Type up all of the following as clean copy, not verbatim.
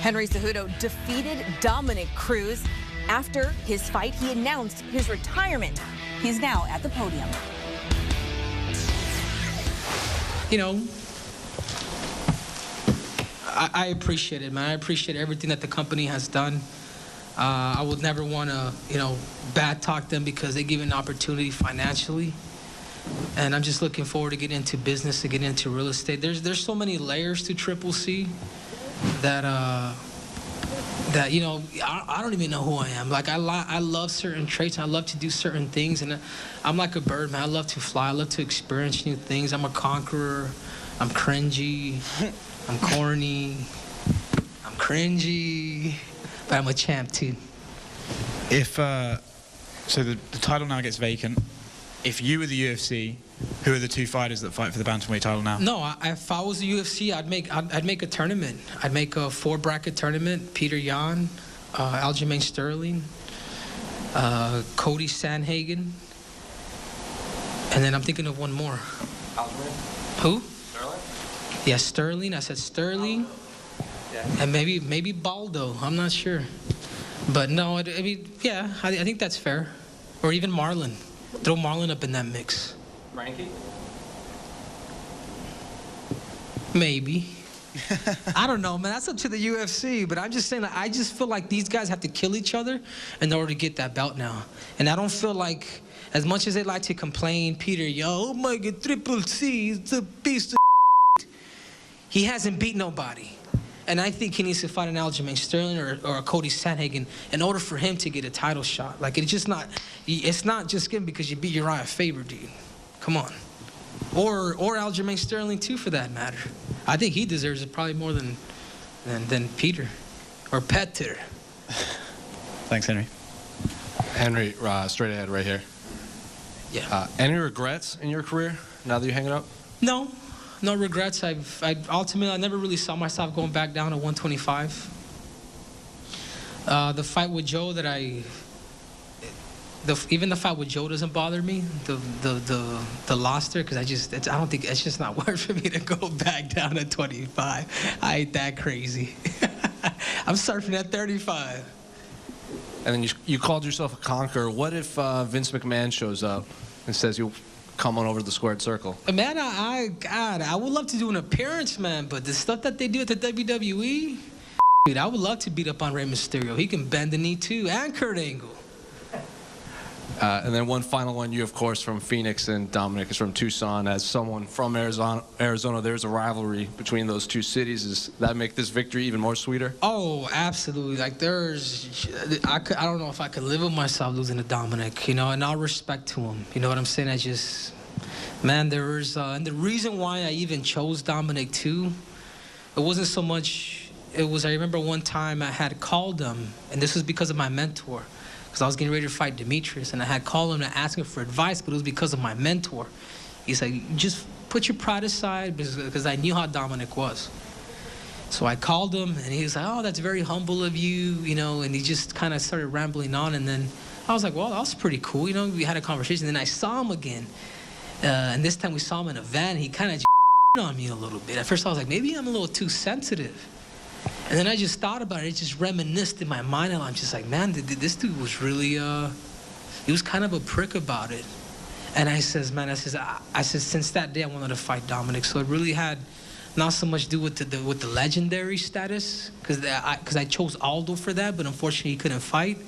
Henry Cejudo defeated Dominick Cruz. After his fight, he announced his retirement. He's now at the podium. You know, I appreciate it, man. I appreciate everything that the company has done. I would never want to, bad talk them because they give an opportunity financially. And I'm just looking forward to getting into business, to get into real estate. There's so many layers to Triple C that I don't even know who I am. Like I love certain traits. I love to do certain things, and I'm like a bird, man. I love to fly. I love to experience new things. I'm a conqueror. I'm cringy. I'm corny. I'm cringy, but I'm a champ too. If so, the title now gets vacant. If you were the UFC, who are the two fighters that fight for the bantamweight title now? No, if I was the UFC, I'd make a tournament. I'd make a 4-bracket tournament. Peter Yan, Aljamain Sterling, Cody Sandhagen, and then I'm thinking of one more. Aljamain? Who? Sterling? Yeah, Sterling. I said Sterling. Yeah. And maybe Baldo. I'm not sure. But no, I think that's fair. Or even Marlon. Throw Marlon up in that mix. Ranky? Maybe. I don't know, man. That's up to the UFC. But I'm just saying, I just feel like these guys have to kill each other in order to get that belt now. And I don't feel like, as much as they like to complain, Peter, oh my God, Triple C is a piece of shit. He hasn't beat nobody. And I think he needs to fight an Aljamain Sterling or a Cody Sandhagen in order for him to get a title shot. Like, it's not just him because you beat Uriah Faber, dude. Come on. Or Aljamain Sterling, too, for that matter. I think he deserves it probably more than Peter. Or Petter. Thanks, Henry. Henry, straight ahead right here. Yeah. Any regrets in your career now that you're hanging up? No. No regrets. Ultimately, I never really saw myself going back down to 125. The fight with Joe even the fight with Joe doesn't bother me. The loss there, because I don't think it's just not worth for me to go back down to 25. I ain't that crazy. I'm surfing at 35. And then you called yourself a conqueror. What if Vince McMahon shows up and says you'll come on over to the squared circle? Man, I would love to do an appearance, man, but the stuff that they do at the WWE, dude, I would love to beat up on Rey Mysterio. He can bend the knee too, and Kurt Angle. And then one final one, you, of course, from Phoenix, and Dominick is from Tucson. As someone from Arizona, there's a rivalry between those two cities. Does that make this victory even more sweeter? Oh, absolutely. Like, I don't know if I could live with myself losing to Dominick, and all respect to him. You know what I'm saying? And the reason why I even chose Dominick too, it wasn't so much, I remember one time I had called him, and this was because of my mentor. Because I was getting ready to fight Demetrius, and I had called him to ask him for advice, but it was because of my mentor. He's like, just put your pride aside, because I knew how Dominick was. So I called him, and he was like, oh, that's very humble of you, and he just kind of started rambling on, and then I was like, well, that was pretty cool, we had a conversation. Then I saw him again, and this time we saw him in a van, and he kind of on me a little bit. At first I was like, maybe I'm a little too sensitive. And then I just thought about it. It just reminisced in my mind. And I'm just like, man, this dude was really, he was kind of a prick about it. And I says, since that day I wanted to fight Dominick. So it really had not so much to do with the legendary status, because I chose Aldo for that, but unfortunately he couldn't fight.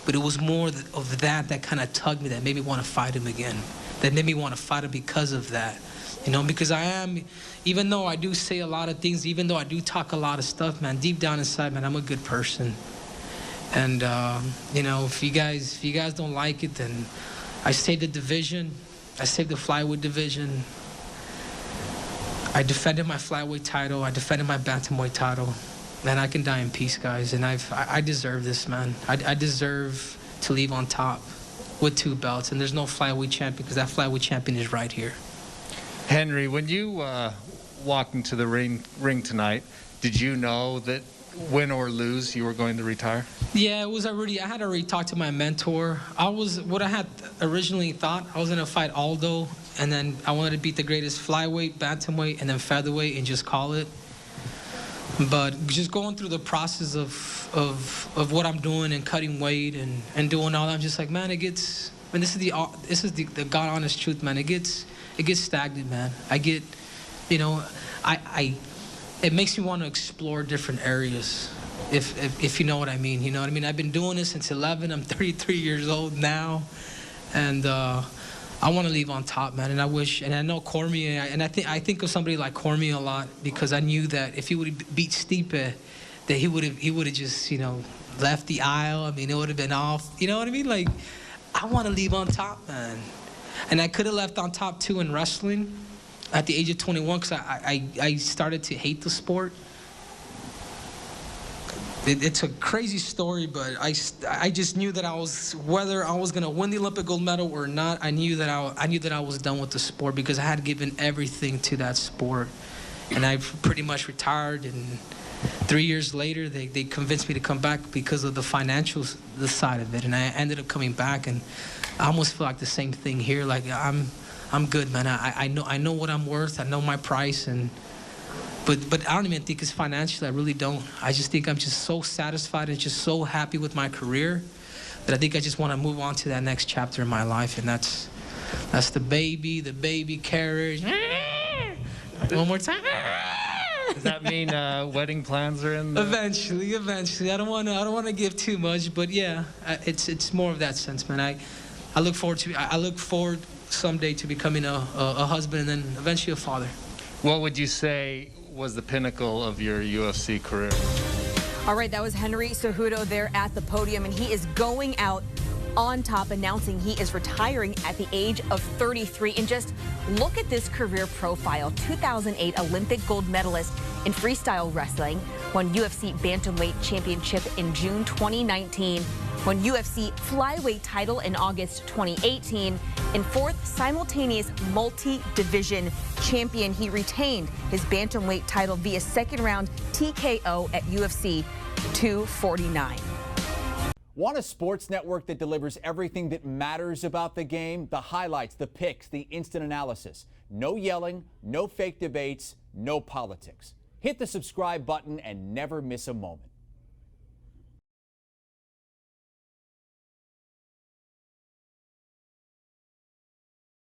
But it was more of that kind of tugged me, that made me want to fight him again. That made me want to fight him because of that. Because even though I do say a lot of things, even though I do talk a lot of stuff, man, deep down inside, man, I'm a good person. And, if you guys don't like it, then I saved the division. I saved the flyweight division. I defended my flyweight title. I defended my bantamweight title. Man, I can die in peace, guys. And I deserve this, man. I deserve to leave on top with 2 belts. And there's no flyweight champion, because that flyweight champion is right here. Henry, when you walked into the ring tonight, did you know that win or lose, you were going to retire? Yeah, I had already talked to my mentor. What I had originally thought, I was going to fight Aldo, and then I wanted to beat the greatest flyweight, bantamweight, and then featherweight and just call it. But just going through the process of what I'm doing and cutting weight and doing all that, I'm just like, man, it gets. And this is the God honest truth, man. It gets stagnant, man. I get, you know, it makes me want to explore different areas, if you know what I mean. You know what I mean? I've been doing this since 11. I'm 33 years old now, and I want to leave on top, man. And I wish, and I know Cormier, and I think of somebody like Cormier a lot, because I knew that if he would have beat Stipe, that he would have just, you know, left the aisle. I mean, it would have been off. You know what I mean? Like, I want to leave on top, man. And I could have left on top too in wrestling at the age of 21, because I started to hate the sport. It's a crazy story, but I just knew that whether I was gonna win the Olympic gold medal or not, I knew that I was done with the sport, because I had given everything to that sport, and I pretty much retired. And 3 years later, they convinced me to come back because of the financial side of it, and I ended up coming back. And I almost feel like the same thing here. Like I'm good, man. I know what I'm worth. I know my price, and. But I don't even think it's financially. I really don't. I just think I'm just so satisfied and just so happy with my career that I think I just want to move on to that next chapter in my life, and that's the baby carriage. One more time. Does that mean wedding plans are in? Eventually. I don't want to give too much, but yeah, it's more of that sense, man. I look forward someday to becoming a husband and then eventually a father. What would you say was the pinnacle of your UFC career? All right, that was Henry Cejudo there at the podium, and he is going out on top, announcing he is retiring at the age of 33. And just look at this career profile. 2008 Olympic gold medalist in freestyle wrestling, won UFC bantamweight championship in June 2019, won UFC flyweight title in August 2018, and fourth simultaneous multi-division champion. He retained his bantamweight title via second round TKO at UFC 249. Want a sports network that delivers everything that matters about the game? The highlights, the picks, the instant analysis. No yelling, no fake debates, no politics. Hit the subscribe button and never miss a moment.